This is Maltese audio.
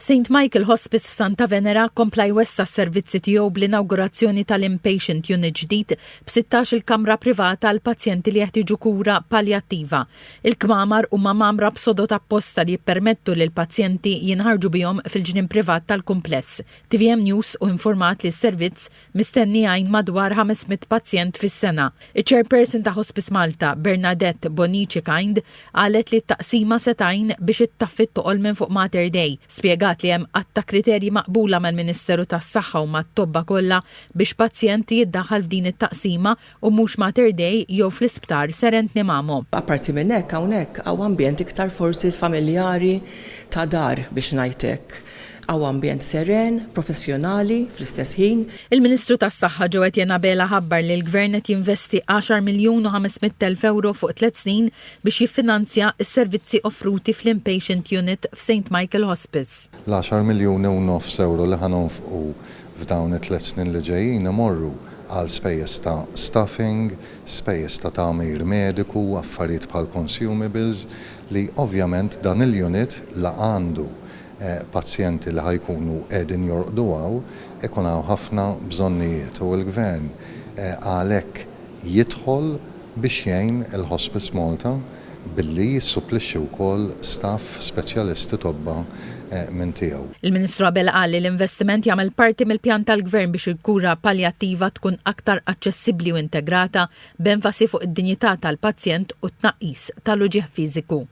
St. Michael Hospice f'Santa Venera kompla jwessa s-servizzi tiegħu bl-inaugurazzjoni tal-inpatient unit ġdid b'16 il-kamra privata għal pazjenti li jeħtieġu kura paljattiva. Il-kmamar huma mamra b'sodot apposta li jippermettu lil pazjenti jinħarġu bihom fil-ġnien privat tal-kumpless. TVM News u informat li s-servizz mistenni għajn madwar 500 pazjent fis-sena. Iċ-chairperson ta' Hospice Malta, Bernadette Bonici Kind, qalet li t-taqsima setajn biex it-taffit toqol minn fuq Mater Dei. Spjegat li hemm għatta kriterji maqbula mal-Ministeru tas-Saħħa u mat-tobba kollha biex pazjenti jiddaħħal f'din it-taqsima u mhux Mater Dei jew fl-isptar Serent Nimamo. Apparti minn hekk hawnhekk hawn ambjent iktar forsi familjari ta' dar biex ngħidlek. Għaw ambjent seren, professjonali, fl-istess ħin. Il-Ministru tas-Saħħa Joe Etienne Abela ħabbar li l-Gvern qed jinvesti 10,500,000 euro fuq 3 snin biex jiffinanzja s-servizzi offruti fl-inpatient unit f'St. Michael Hospice. L-10,5 miljun euro li ħanonfqu f'dawn it-3 snin li ġejjin imorru għal spejjeż ta' staffing, spejjeż ta' tagħmir mediku, affarijiet bħal consumables li ovvjament dan il-unit la għandu pazjenti li ħajkunu qegħdin jorqdu ikun hawn ħafna bżonnijiet u l-Gvern għalhekk jidħol biex jgħin il-Hospice Malta billi jissupplixxi wkoll staff speċjalisti tobba minn tiegħu. Il-Ministru Abela qal li l-investiment jagħmel parti mill-pjan tal-Gvern biex il-kura paljattiva tkun aktar aċċessibbli u integrata b'enfasi fuq id-dinjità tal-pazjent u t-tnaqqis tal-uġigħ fiżiku.